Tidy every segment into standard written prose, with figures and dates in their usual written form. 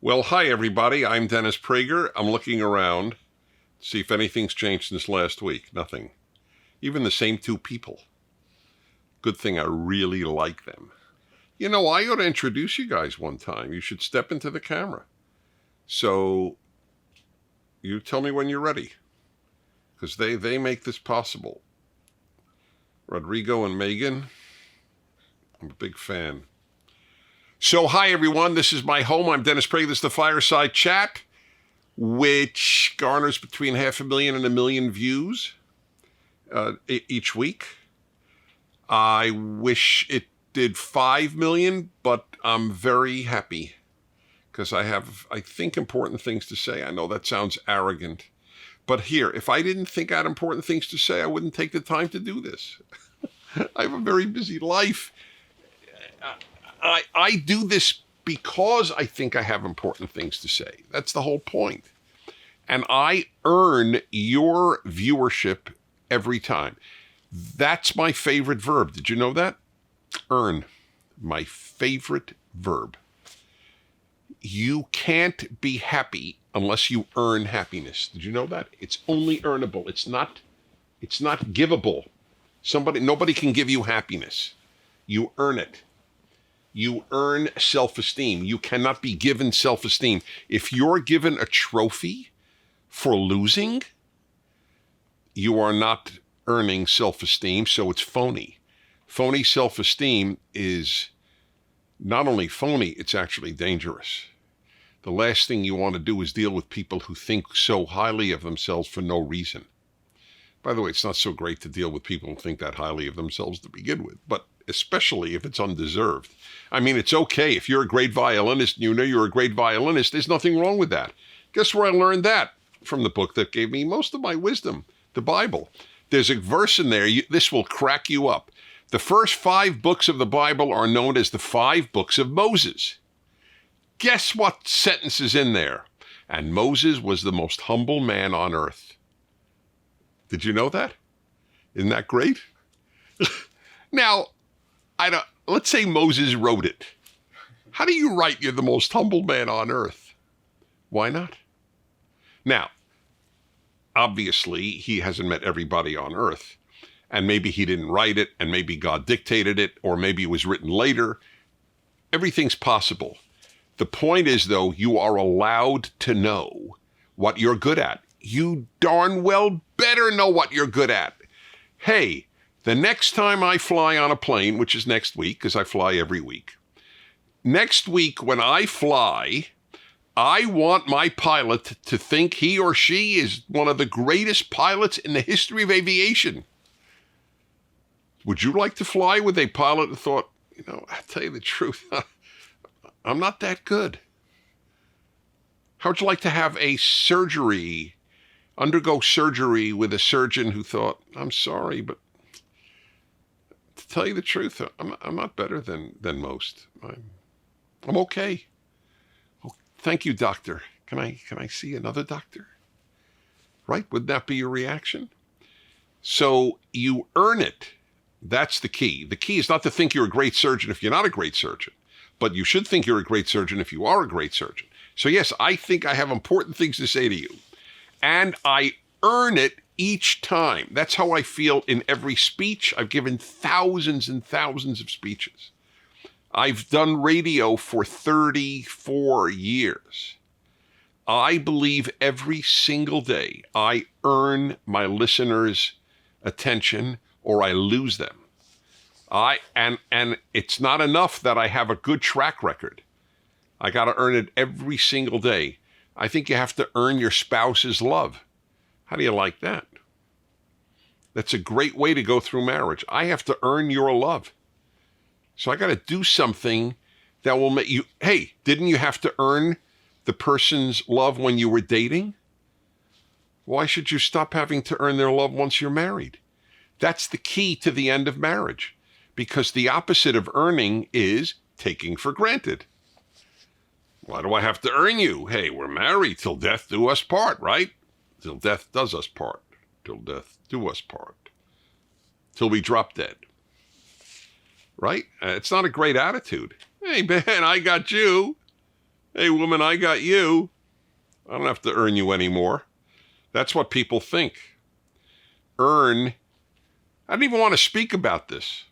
Well, hi, everybody. I'm Dennis Prager. I'm looking around to see if anything's changed since last week. Nothing. Even the same two people. Good thing I really like them. You know, I ought to introduce you guys one time. You should step into the camera. So, you tell me when you're ready. Because they make this possible. Rodrigo and Megan, I'm a big fan. So, hi, everyone. This is my home. I'm Dennis Prager. This is the Fireside Chat, which garners between 500,000 and 1 million views each week. I wish it did 5 million, but I'm very happy because I have, I think, important things to say. I know that sounds arrogant, but here, if I didn't think I had important things to say, I wouldn't take the time to do this. I have a very busy life. I do this because I think I have important things to say. That's the whole point. And I earn your viewership every time. That's my favorite verb. Did you know that? Earn. My favorite verb. You can't be happy unless you earn happiness. Did you know that? It's only earnable. It's not givable. Nobody can give you happiness. You earn it. You earn self-esteem. You cannot be given self-esteem. If you're given a trophy for losing, you are not earning self-esteem, so it's phony. Phony self-esteem is not only phony, it's actually dangerous. The last thing you want to do is deal with people who think so highly of themselves for no reason. By the way, it's not so great to deal with people who think that highly of themselves to begin with, but especially if it's undeserved. I mean, it's okay. If you're a great violinist and you know you're a great violinist, there's nothing wrong with that. Guess where I learned that? From the book that gave me most of my wisdom, the Bible. There's a verse in there, this will crack you up. The first 5 books of the Bible are known as the 5 books of Moses. Guess what sentence is in there? And Moses was the most humble man on earth. Did you know that? Isn't that great? Now, let's say Moses wrote it. How do you write you're the most humble man on earth? Why not? Now, obviously, he hasn't met everybody on earth. And maybe he didn't write it, and maybe God dictated it, or maybe it was written later. Everything's possible. The point is, though, you are allowed to know what you're good at. You darn well better know what you're good at. Hey, the next time I fly on a plane, which is next week, because I fly every week, next week when I fly, I want my pilot to think he or she is one of the greatest pilots in the history of aviation. Would you like to fly with a pilot who thought, I'll tell you the truth, I'm not that good? How would you like to have undergo surgery with a surgeon who thought, I'm sorry, but to tell you the truth, I'm not better than most. I'm okay. Oh, thank you, doctor. Can I see another doctor? Right? Would that be your reaction? So you earn it. That's the key. The key is not to think you're a great surgeon if you're not a great surgeon, but you should think you're a great surgeon if you are a great surgeon. So yes, I think I have important things to say to you, and I earn it each time. That's how I feel in every speech. I've given thousands and thousands of speeches. I've done radio for 34 years. I believe every single day I earn my listeners' attention or I lose them. And it's not enough that I have a good track record. I got to earn it every single day. I think you have to earn your spouse's love. How do you like that? That's a great way to go through marriage. I have to earn your love. So I got to do something that will make you, hey, didn't you have to earn the person's love when you were dating? Why should you stop having to earn their love once you're married? That's the key to the end of marriage, because the opposite of earning is taking for granted. Why do I have to earn you? Hey, we're married till death do us part, right? Till death does us part. Till death do us part. Till we drop dead. Right? It's not a great attitude. Hey, man, I got you. Hey, woman, I got you. I don't have to earn you anymore. That's what people think. Earn. I didn't even want to speak about this.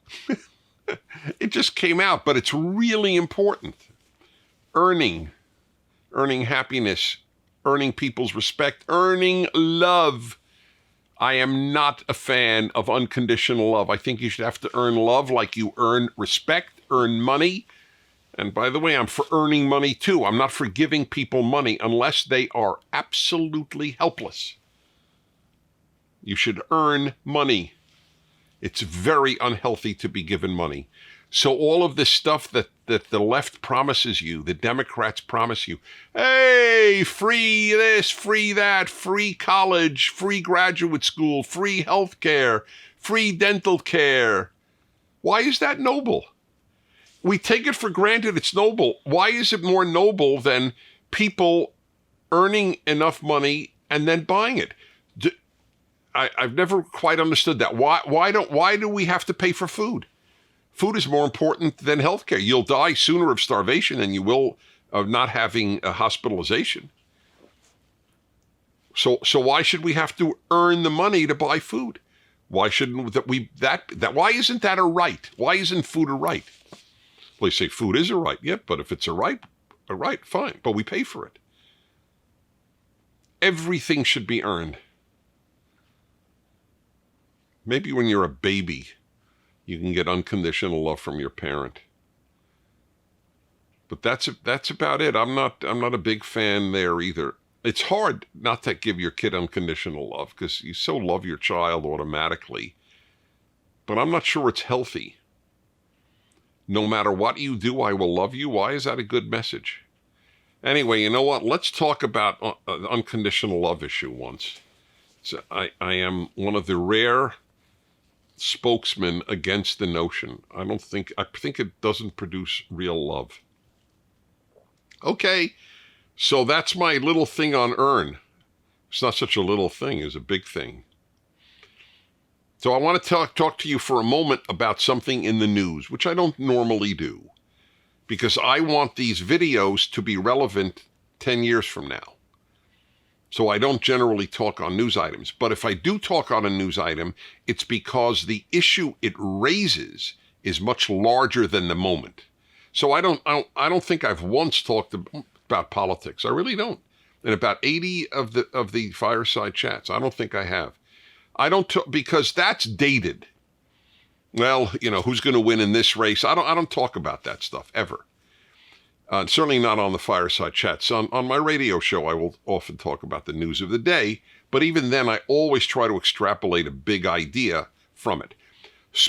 It just came out, but it's really important. Earning happiness, earning people's respect, earning love. I am not a fan of unconditional love. I think you should have to earn love like you earn respect, earn money. And by the way, I'm for earning money too. I'm not for giving people money unless they are absolutely helpless. You should earn money. It's very unhealthy to be given money. So all of this stuff that the left promises you, the Democrats promise you, hey, free this, free that, free college, free graduate school, free health care, free dental care. Why is that noble? We take it for granted it's noble. Why is it more noble than people earning enough money and then buying it? I've never quite understood that. Why do we have to pay for food? Food is more important than healthcare. You'll die sooner of starvation than you will of not having a hospitalization. So why should we have to earn the money to buy food? Why shouldn't that why isn't that a right? Why isn't food a right? Well, they say food is a right. Yeah, but if it's a right, fine. But we pay for it. Everything should be earned. Maybe when you're a baby, you can get unconditional love from your parent. But that's about it. I'm not a big fan there either. It's hard not to give your kid unconditional love because you so love your child automatically. But I'm not sure it's healthy. No matter what you do, I will love you. Why is that a good message? Anyway, you know what? Let's talk about the unconditional love issue once. So I am one of the rare spokesman against the notion. I think it doesn't produce real love. Okay, so that's my little thing on earn. It's not such a little thing, it's a big thing. So I want to talk to you for a moment about something in the news, which I don't normally do, because I want these videos to be relevant 10 years from now. So I don't generally talk on news items. But if I do talk on a news item, it's because the issue it raises is much larger than the moment. So I don't think I've once talked about politics. I really don't. In about 80 of the Fireside Chats, I don't think I have. I don't because that's dated. Well, who's going to win in this race? I don't talk about that stuff ever. Certainly not on the Fireside Chats. On my radio show, I will often talk about the news of the day, but even then, I always try to extrapolate a big idea from it.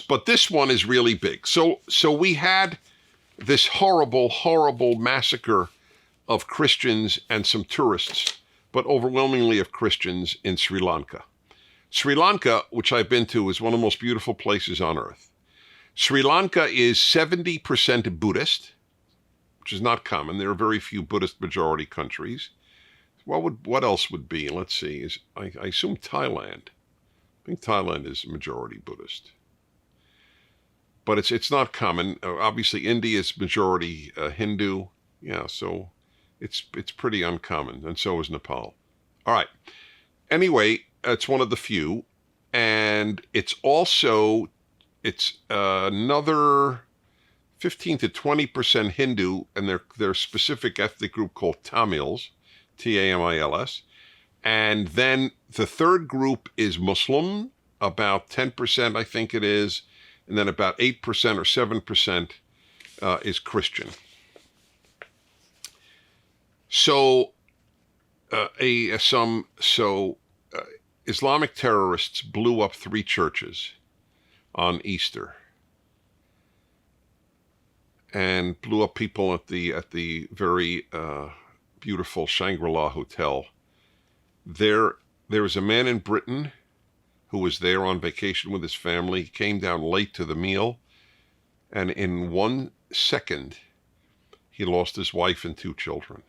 But this one is really big. So we had this horrible, horrible massacre of Christians and some tourists, but overwhelmingly of Christians in Sri Lanka. Sri Lanka, which I've been to, is one of the most beautiful places on earth. Sri Lanka is 70% Buddhist, which is not common. There are very few Buddhist majority countries. What else would be? Let's see. I assume Thailand. I think Thailand is majority Buddhist. But it's not common. Obviously, India is majority Hindu. Yeah, so it's pretty uncommon, and so is Nepal. All right. Anyway, it's one of the few, and it's another 15 to 20% Hindu, and their specific ethnic group called Tamils, Tamils. And then the third group is Muslim, about 10%, I think it is. And then about 8% or 7% is Christian. So, Islamic terrorists blew up 3 churches on Easter. And blew up people at the very beautiful Shangri-La Hotel. There was a man in Britain who was there on vacation with his family. He came down late to the meal, and in 1 second, he lost his wife and 2 children.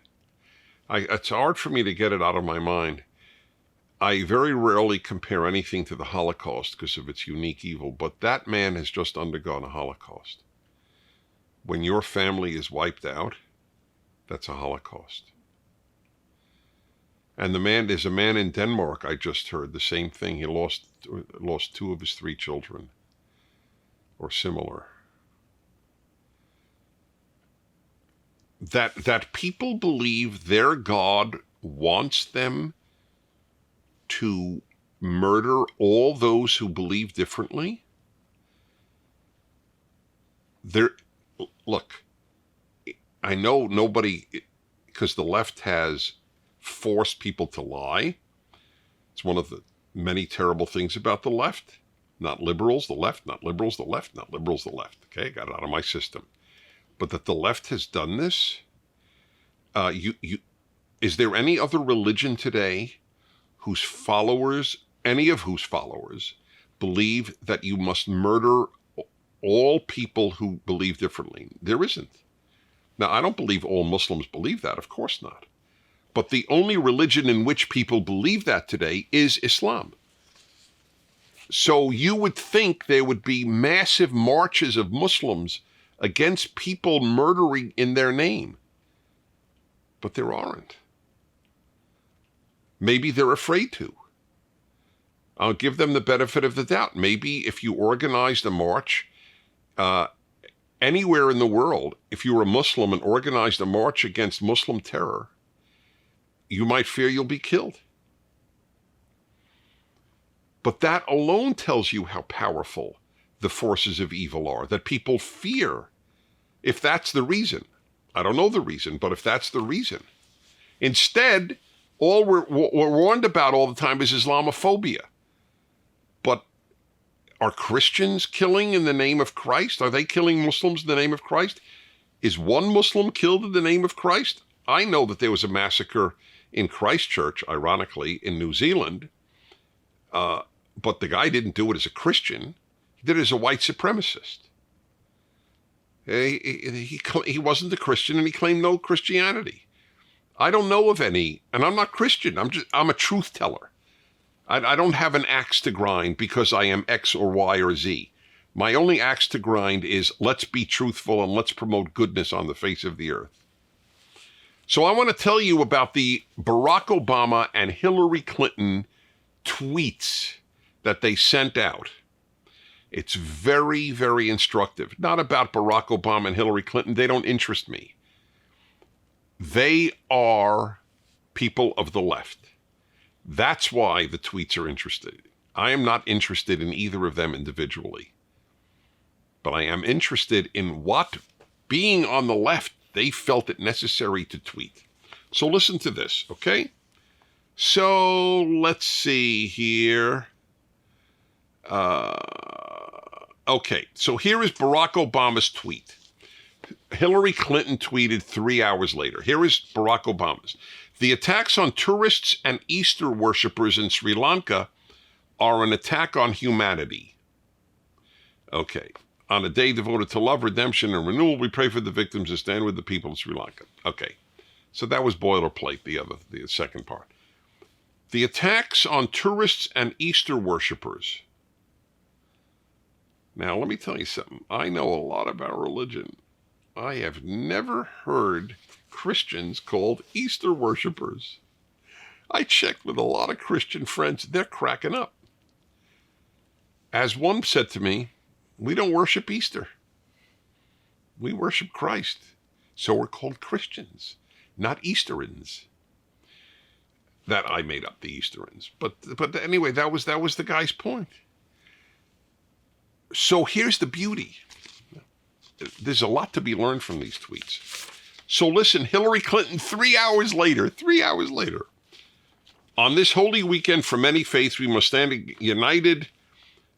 It's hard for me to get it out of my mind. I very rarely compare anything to the Holocaust because of its unique evil, but that man has just undergone a Holocaust. When your family is wiped out, That's a Holocaust. And there's a man in Denmark, I just heard the same thing. He lost 2 of his 3 children, or similar. That people believe their God wants them to murder all those who believe differently. Look, I know nobody, because the left has forced people to lie. It's one of the many terrible things about the left. Not liberals, the left, not liberals, the left, not liberals, the left. Okay, got it out of my system. But that the left has done this, is there any other religion today any of whose followers believe that you must murder all people who believe differently? There isn't. Now, I don't believe all Muslims believe that, of course not. But the only religion in which people believe that today is Islam. So you would think there would be massive marches of Muslims against people murdering in their name. But there aren't. Maybe they're afraid to. I'll give them the benefit of the doubt. Maybe if you organized a march anywhere in the world, if you were a Muslim and organized a march against Muslim terror, you might fear you'll be killed. But that alone tells you how powerful the forces of evil are, that people fear, if that's the reason. I don't know the reason, but if that's the reason. Instead, all we're warned about all the time is Islamophobia. But are Christians killing in the name of Christ? Are they killing Muslims in the name of Christ? Is one Muslim killed in the name of Christ? I know that there was a massacre in Christchurch, ironically, in New Zealand, but the guy didn't do it as a Christian. He did it as a white supremacist. He wasn't a Christian, and he claimed no Christianity. I don't know of any, and I'm not Christian. I'm a truth teller. I don't have an axe to grind because I am X or Y or Z. My only axe to grind is let's be truthful and let's promote goodness on the face of the earth. So I want to tell you about the Barack Obama and Hillary Clinton tweets that they sent out. It's very, very instructive. Not about Barack Obama and Hillary Clinton. They don't interest me. They are people of the left. That's why the tweets are interested. I am not interested in either of them individually. But I am interested in what, being on the left, they felt it necessary to tweet. So listen to this, okay? So let's see here. Okay, so here is Barack Obama's tweet. Hillary Clinton tweeted 3 hours later. Here is Barack Obama's. The attacks on tourists and Easter worshippers in Sri Lanka are an attack on humanity. Okay. On a day devoted to love, redemption, and renewal, we pray for the victims and stand with the people of Sri Lanka. Okay. So that was boilerplate, the second part. The attacks on tourists and Easter worshippers. Now, let me tell you something. I know a lot about religion. I have never heard Christians called Easter worshippers. I checked with a lot of Christian friends. They're cracking up. As one said to me, we don't worship Easter. We worship Christ. So we're called Christians, not Easterins. That I made up, the Easterins. But anyway, that was the guy's point. So here's the beauty. There's a lot to be learned from these tweets. So listen, Hillary Clinton, 3 hours later, on this holy weekend for many faiths, we must stand united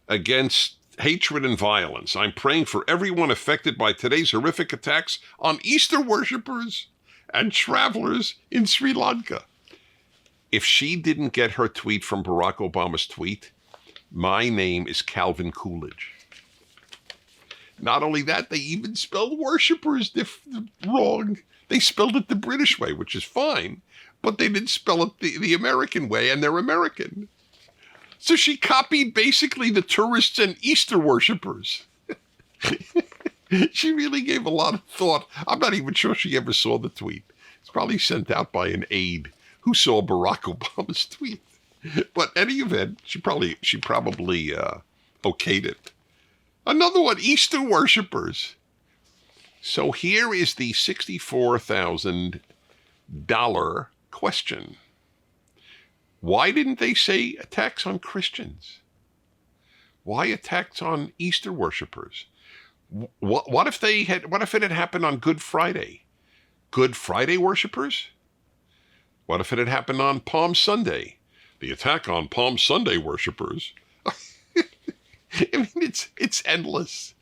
against hatred and violence. I'm praying for everyone affected by today's horrific attacks on Easter worshippers and travelers in Sri Lanka. If she didn't get her tweet from Barack Obama's tweet, my name is Calvin Coolidge. Not only that, they even spelled worshippers wrong. They spelled it the British way, which is fine, but they didn't spell it the American way, and they're American. So she copied basically the tourists and Easter worshippers. She really gave a lot of thought. I'm not even sure she ever saw the tweet. probably sent out by an aide who saw Barack Obama's tweet. But in any event, she probably okayed it. Another one, Easter worshippers. So here is the $64,000 question. Why didn't they say attacks on Christians? Why attacks on Easter worshippers? What if it had happened on Good Friday? Good Friday worshippers? What if it had happened on Palm Sunday? The attack on Palm Sunday worshippers. I mean, it's endless.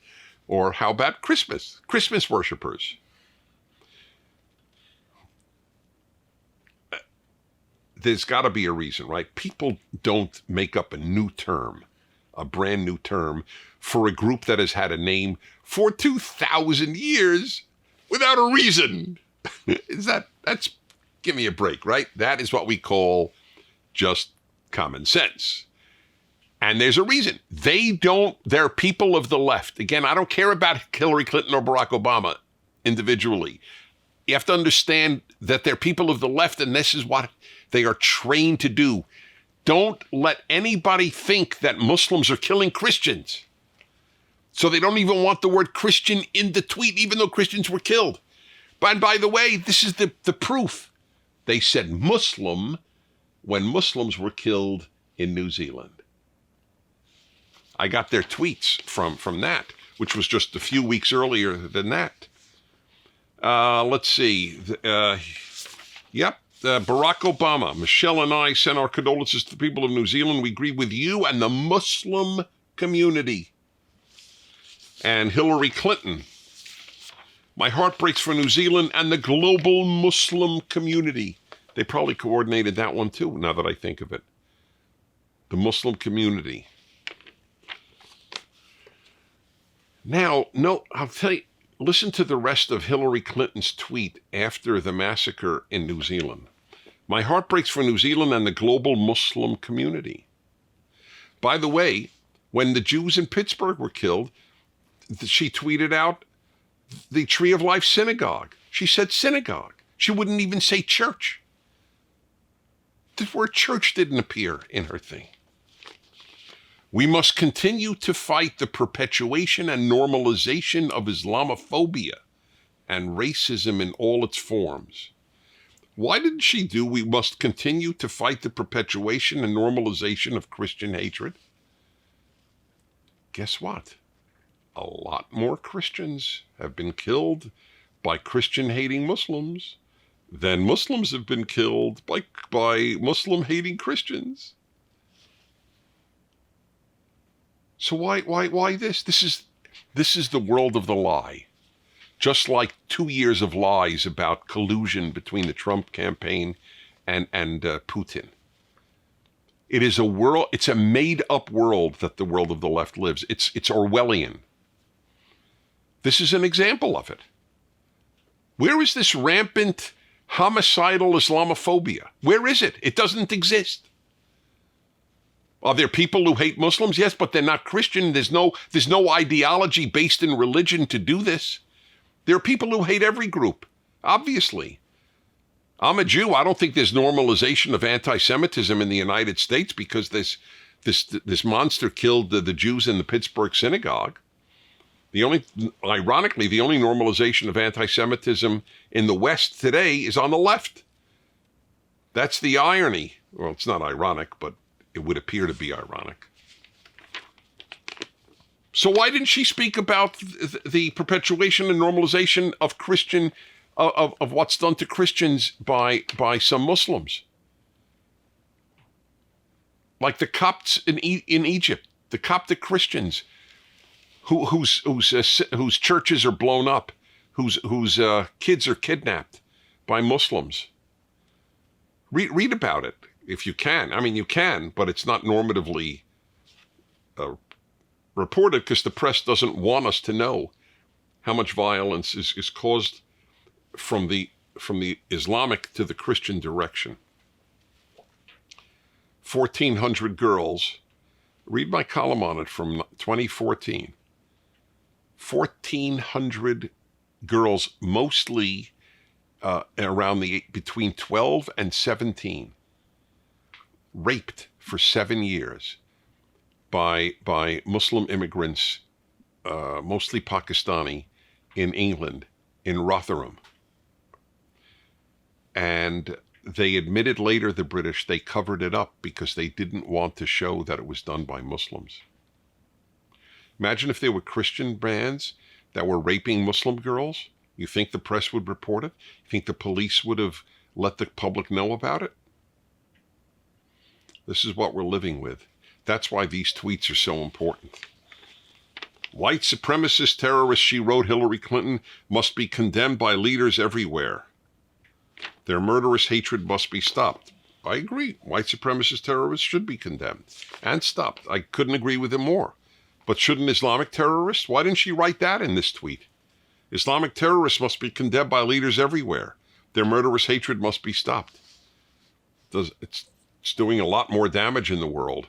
Or how about Christmas? Christmas worshippers. There's got to be a reason, right? People don't make up a new term, a brand new term, for a group that has had a name for 2,000 years without a reason. That's give me a break, right? That is what we call just common sense. And there's a reason. They're people of the left. Again, I don't care about Hillary Clinton or Barack Obama individually. You have to understand that they're people of the left, and this is what they are trained to do. Don't let anybody think that Muslims are killing Christians. So they don't even want the word Christian in the tweet, even though Christians were killed. And by the way, this is the proof. They said Muslim when Muslims were killed in New Zealand. I got their tweets from that, which was just a few weeks earlier than that. Let's see. Barack Obama, Michelle and I send our condolences to the people of New Zealand. We agree with you and the Muslim community. And Hillary Clinton, my heart breaks for New Zealand and the global Muslim community. They probably coordinated that one too, now that I think of it. The Muslim community. Now, no, I'll tell you, listen to the rest of Hillary Clinton's tweet after the massacre in New Zealand. My heart breaks for New Zealand and the global Muslim community. By the way, when the Jews in Pittsburgh were killed, she tweeted out the Tree of Life synagogue. She said synagogue. She wouldn't even say church. The word church didn't appear in her thing. We must continue to fight the perpetuation and normalization of Islamophobia and racism in all its forms. Why didn't she do we must continue to fight the perpetuation and normalization of Christian hatred? Guess what? A lot more Christians have been killed by Christian-hating Muslims than Muslims have been killed by Muslim-hating Christians. So why this? This is the world of the lie. Just like 2 years of lies about collusion between the Trump campaign and Putin. It is a world. It's a made-up world that the world of the left lives. It's Orwellian. This is an example of it. Where is this rampant homicidal Islamophobia? Where is it? It doesn't exist. Are there people who hate Muslims? Yes, but they're not Christian. There's no ideology based in religion to do this. There are people who hate every group, obviously. I'm a Jew. I don't think there's normalization of anti-Semitism in the United States because this monster killed the Jews in the Pittsburgh synagogue. Ironically, the only normalization of anti-Semitism in the West today is on the left. That's the irony. Well, it's not ironic, but it would appear to be ironic. So why didn't she speak about the perpetuation and normalization of of what's done to Christians by some Muslims? Like the Copts in Egypt, the Coptic Christians whose churches are blown up, whose kids are kidnapped by Muslims. Read about it if you can. I mean, you can, but it's not normatively reported because the press doesn't want us to know how much violence is caused from the Islamic to the Christian direction. 1,400 girls. Read my column on it from 2014. 1,400 girls, mostly between 12 and 17, raped for 7 years by Muslim immigrants, mostly Pakistani, in England, in Rotherham. And they admitted later, the British, they covered it up because they didn't want to show that it was done by Muslims. Imagine if there were Christian bands that were raping Muslim girls. You think the press would report it? You think the police would have let the public know about it? This is what we're living with. That's why these tweets are so important. White supremacist terrorists, she wrote, Hillary Clinton, must be condemned by leaders everywhere. Their murderous hatred must be stopped. I agree. White supremacist terrorists should be condemned and stopped. I couldn't agree with him more. But shouldn't Islamic terrorists? Why didn't she write that in this tweet? Islamic terrorists must be condemned by leaders everywhere. Their murderous hatred must be stopped. It's doing a lot more damage in the world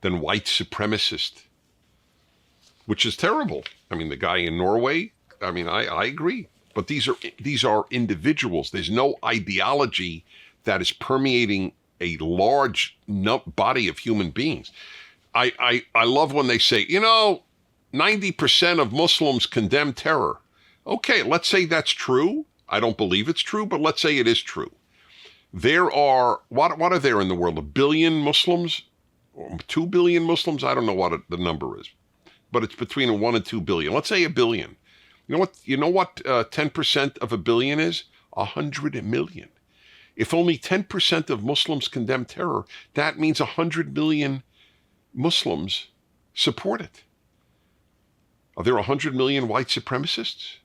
than white supremacist, which is terrible. I mean, the guy in Norway, I mean, I agree. But these are individuals. There's no ideology that is permeating a large body of human beings. I love when they say, 90% of Muslims condemn terror. Okay, let's say that's true. I don't believe it's true, but let's say it is true. There are, what are there in the world? 1 billion Muslims? 2 billion Muslims? I don't know what the number is, but it's between 1 and 2 billion. Let's say 1 billion. You know what 10% of 1 billion is? 100 million. If only 10% of Muslims condemn terror, that means 100 million Muslims support it. Are there 100 million white supremacists?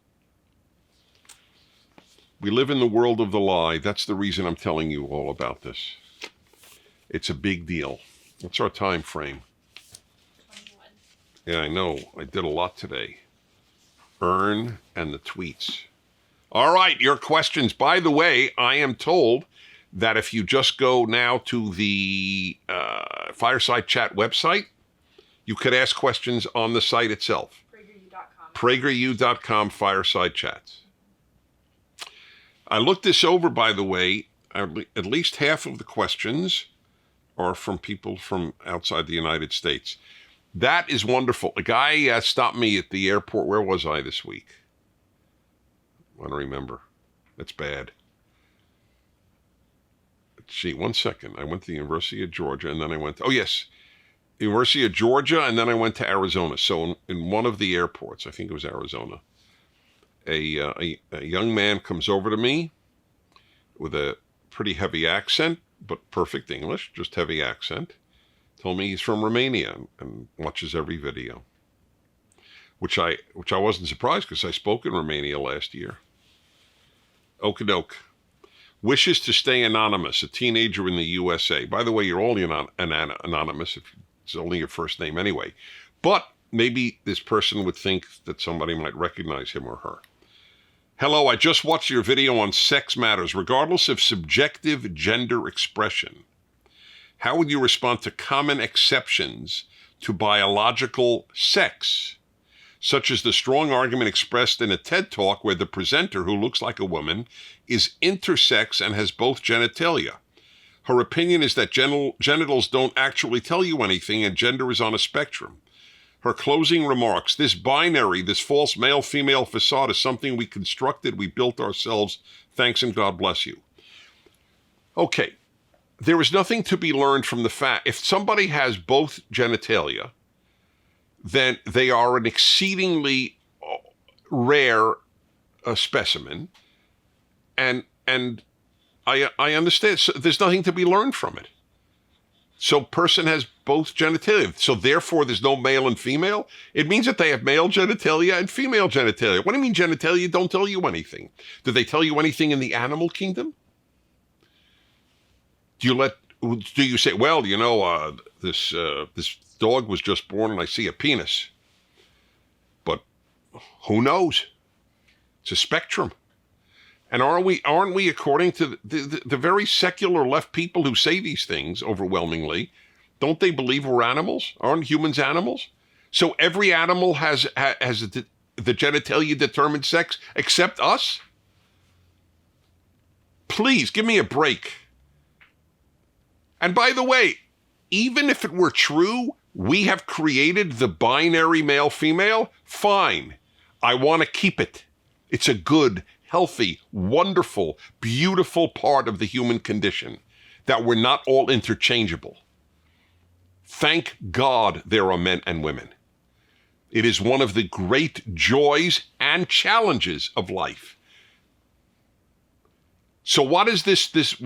We live in the world of the lie. That's the reason I'm telling you all about this. It's a big deal. What's our time frame? 21. Yeah, I know. I did a lot today. Earn and the tweets. All right, your questions. By the way, I am told that if you just go now to the Fireside Chat website, you could ask questions on the site itself. PragerU.com. PragerU.com Fireside Chats. I looked this over, by the way. At least half of the questions are from people from outside the United States. That is wonderful. A guy stopped me at the airport. Where was I this week? I don't remember. That's bad. Let's see, 1 second. I went to the University of Georgia, and then I went to, University of Georgia, and then I went to Arizona. So in one of the airports, I think it was Arizona, a young man comes over to me with a pretty heavy accent, but perfect English, just heavy accent. Told me he's from Romania and watches every video, which I wasn't surprised because I spoke in Romania last year. Okie doke. Wishes to stay anonymous, a teenager in the USA. By the way, you're all anonymous if it's only your first name anyway. But maybe this person would think that somebody might recognize him or her. Hello, I just watched your video on sex matters, regardless of subjective gender expression. How would you respond to common exceptions to biological sex, such as the strong argument expressed in a TED Talk where the presenter, who looks like a woman, is intersex and has both genitalia? Her opinion is that genitals don't actually tell you anything and gender is on a spectrum. Her closing remarks, this binary, this false male-female facade is something we constructed, we built ourselves. Thanks and God bless you. Okay. There is nothing to be learned from the fact, if somebody has both genitalia, then they are an exceedingly rare specimen. And I understand, so there's nothing to be learned from it. So person has both genitalia. So therefore there's no male and female. It means that they have male genitalia and female genitalia. What do you mean genitalia don't tell you anything? Do they tell you anything in the animal kingdom? Do you say, well, this dog was just born and I see a penis? But who knows? It's a spectrum. And aren't we, according to the very secular left people who say these things overwhelmingly, don't they believe we're animals? Aren't humans animals? So every animal has the genitalia determined sex except us? Please, give me a break. And by the way, even if it were true, we have created the binary male-female, fine. I want to keep it. It's a good, healthy, wonderful, beautiful part of the human condition that we're not all interchangeable. Thank God there are men and women. It is one of the great joys and challenges of life. So what is this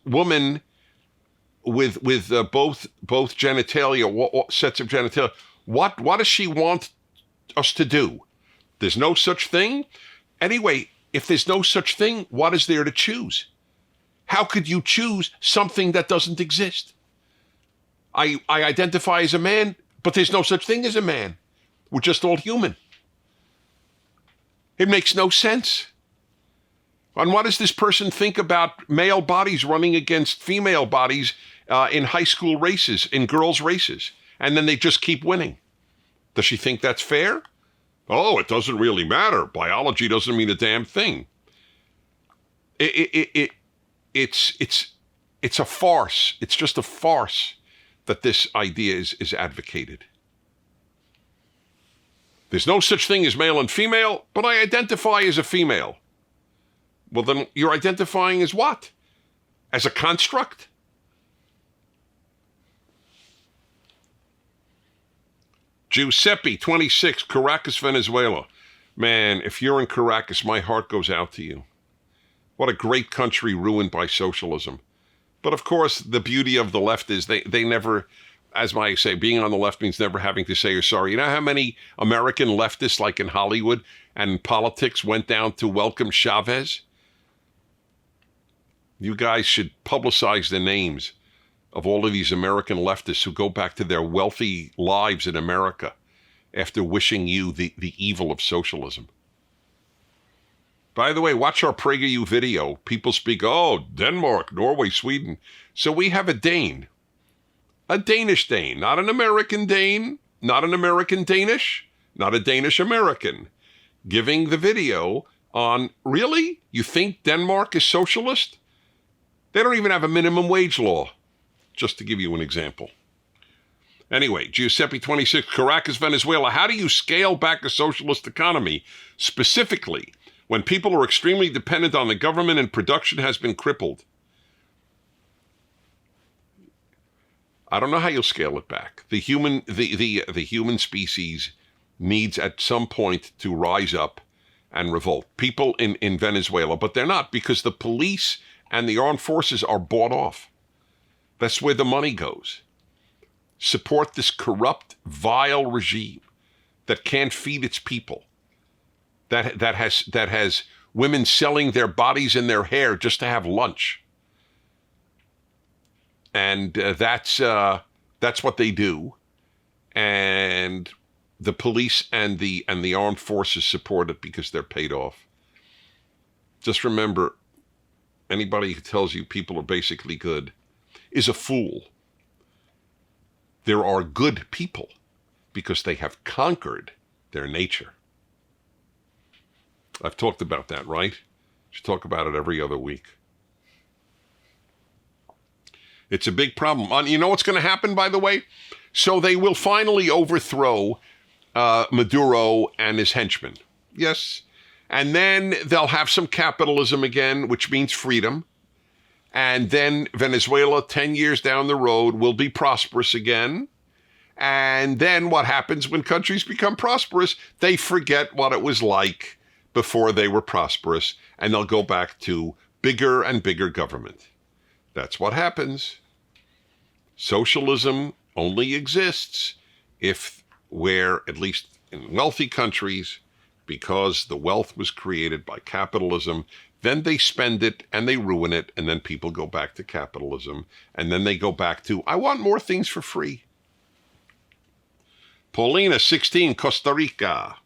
woman with both genitalia, sets of genitalia? What does she want us to do? There's no such thing. Anyway, if there's no such thing, what is there to choose? How could you choose something that doesn't exist? I identify as a man, but there's no such thing as a man. We're just all human. It makes no sense. And what does this person think about male bodies running against female bodies in high school races, in girls' races? And then they just keep winning. Does she think that's fair? Oh, it doesn't really matter. Biology doesn't mean a damn thing. It's a farce. It's just a farce that this idea is advocated. There's no such thing as male and female, but I identify as a female. Well, then you're identifying as what? As a construct? Giuseppe, 26, Caracas, Venezuela. Man, if you're in Caracas, my heart goes out to you. What a great country ruined by socialism. But of course, the beauty of the left is they never, as I say, being on the left means never having to say you're sorry. You know how many American leftists, like in Hollywood and politics, went down to welcome Chavez? You guys should publicize the names of all of these American leftists who go back to their wealthy lives in America after wishing you the evil of socialism. By the way, watch our PragerU video. People speak, oh, Denmark, Norway, Sweden. So we have a Dane, a Danish Dane, not an American Dane, not an American Danish, not a Danish American, giving the video on, really? You think Denmark is socialist? They don't even have a minimum wage law, just to give you an example. Anyway, Giuseppe 26, Caracas, Venezuela. How do you scale back a socialist economy? Specifically, when people are extremely dependent on the government and production has been crippled. I don't know how you'll scale it back. The human species needs at some point to rise up and revolt. People in Venezuela, but they're not, because the police and the armed forces are bought off. That's where the money goes. Support this corrupt, vile regime that can't feed its people, that has women selling their bodies and their hair just to have lunch. And that's what they do. And the police and the armed forces support it because they're paid off. Just remember, anybody who tells you people are basically good is a fool. There are good people because they have conquered their nature. I've talked about that, right? I should talk about it every other week. It's a big problem. You know what's going to happen, by the way? So they will finally overthrow Maduro and his henchmen. Yes. And then they'll have some capitalism again, which means freedom. And then Venezuela, 10 years down the road, will be prosperous again. And then what happens when countries become prosperous? They forget what it was like before they were prosperous, and they'll go back to bigger and bigger government. That's what happens. Socialism only exists where, at least in wealthy countries, because the wealth was created by capitalism, then they spend it and they ruin it, and then people go back to capitalism, and then they go back to, I want more things for free. Paulina, 16, Costa Rica.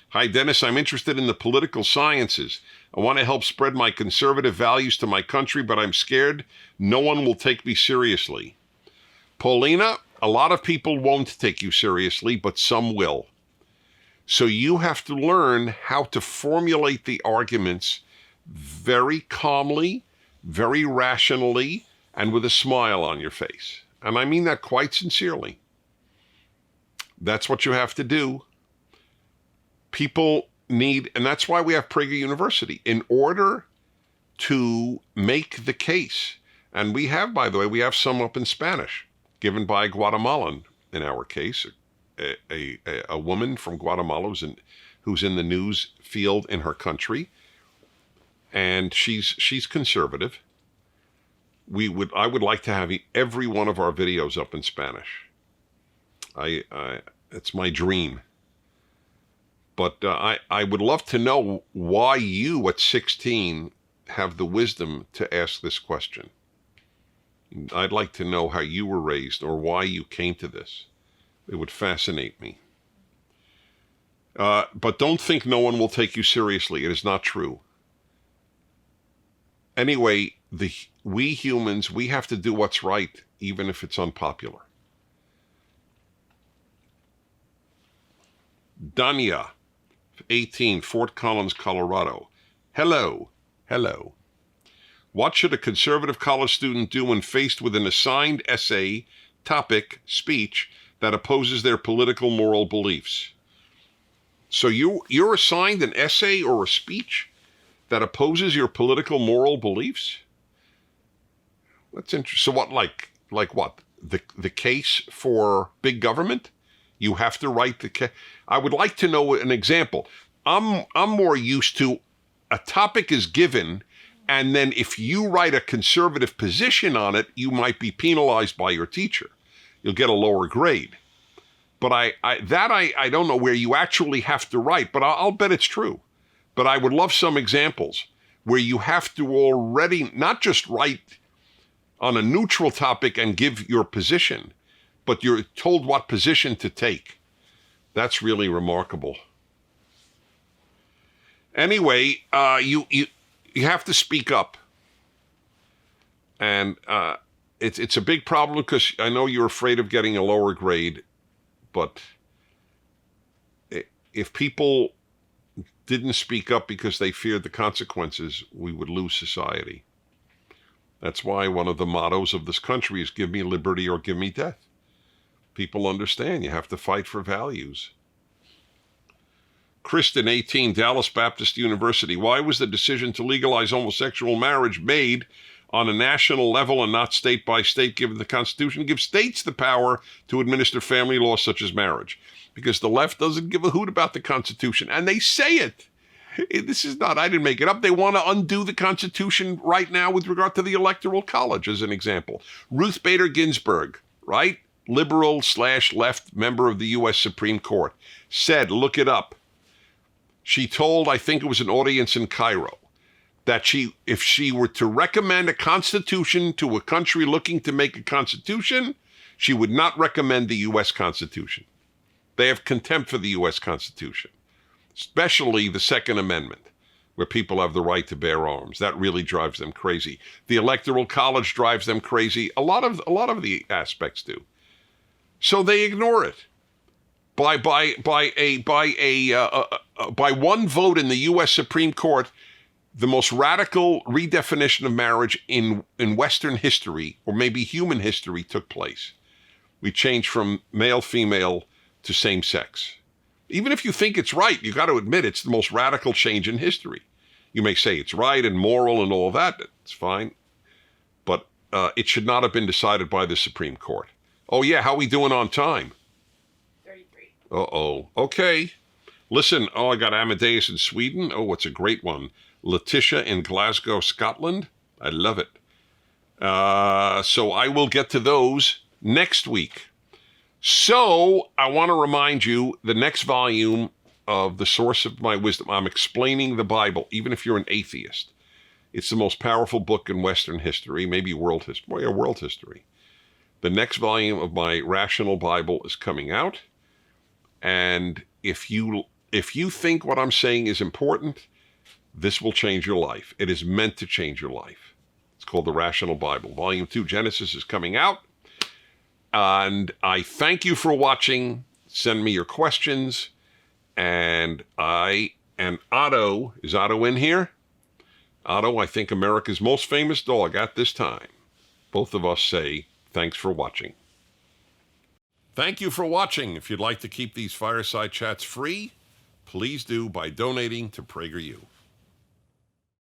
Hi, Dennis. I'm interested in the political sciences. I want to help spread my conservative values to my country, but I'm scared no one will take me seriously. Paulina, a lot of people won't take you seriously, but some will. So you have to learn how to formulate the arguments very calmly very rationally and with a smile on your face. And I mean that quite sincerely. That's what you have to do. People need, and that's why we have Prager University, in order to make the case. And we have, by the way, we have some up in Spanish, given by a Guatemalan, in our case, a woman from Guatemala who's in the news field in her country, and she's conservative. I would like to have every one of our videos up in Spanish. It's my dream. But I would love to know why you at 16 have the wisdom to ask this question. I'd like to know how you were raised or why you came to this. It would fascinate me. But don't think no one will take you seriously. It is not true. Anyway, we humans, we have to do what's right, even if it's unpopular. Danya, 18, Fort Collins, Colorado. Hello. What should a conservative college student do when faced with an assigned essay, topic, speech that opposes their political moral beliefs? So you're assigned an essay or a speech that opposes your political moral beliefs? That's interesting. So what, like what? The case for big government? You have to write the case. I would like to know an example. I'm more used to a topic is given, and then if you write a conservative position on it, you might be penalized by your teacher. You'll get a lower grade. But I don't know where you actually have to write, but I'll bet it's true. But I would love some examples where you have to already not just write on a neutral topic and give your position, but you're told what position to take. That's really remarkable. Anyway, you have to speak up. And it's a big problem because I know you're afraid of getting a lower grade, but if people didn't speak up because they feared the consequences, we would lose society. That's why one of the mottos of this country is give me liberty or give me death. People understand you have to fight for values. Kristen, 18, Dallas Baptist University. Why was the decision to legalize homosexual marriage made on a national level and not state by state, given the Constitution gives states the power to administer family laws such as marriage? Because the left doesn't give a hoot about the Constitution, and they say it. This is not, I didn't make it up. They want to undo the Constitution right now with regard to the Electoral College, as an example. Ruth Bader Ginsburg, right? Liberal/left member of the U.S. Supreme Court, said, look it up. She told, I think it was an audience in Cairo, that if she were to recommend a constitution to a country looking to make a constitution, she would not recommend the U.S. Constitution. They have contempt for the U.S. Constitution, especially the Second Amendment, where people have the right to bear arms. That really drives them crazy. The Electoral College drives them crazy. A lot of the aspects do. So they ignore it. By one vote in the U.S. Supreme Court, the most radical redefinition of marriage in Western history, or maybe human history, took place. We changed from male-female to same-sex. Even if you think it's right, you got to admit it's the most radical change in history. You may say it's right and moral and all that. It's fine. But it should not have been decided by the Supreme Court. Oh, yeah, how we doing on time? 33. Uh-oh. Okay. Listen, I got Amadeus in Sweden. Oh, what's a great one. Letitia in Glasgow, Scotland. I love it. So I will get to those next week. So I want to remind you, the next volume of The Source of My Wisdom, I'm explaining the Bible, even if you're an atheist. It's the most powerful book in Western history, maybe world history. Well, yeah, world history. The next volume of my Rational Bible is coming out. And if you think what I'm saying is important, this will change your life. It is meant to change your life. It's called The Rational Bible. Volume 2, Genesis, is coming out. And I thank you for watching. Send me your questions. And Otto, is Otto in here? Otto, I think America's most famous dog at this time. Both of us say thanks for watching. Thank you for watching. If you'd like to keep these Fireside Chats free, please do by donating to PragerU.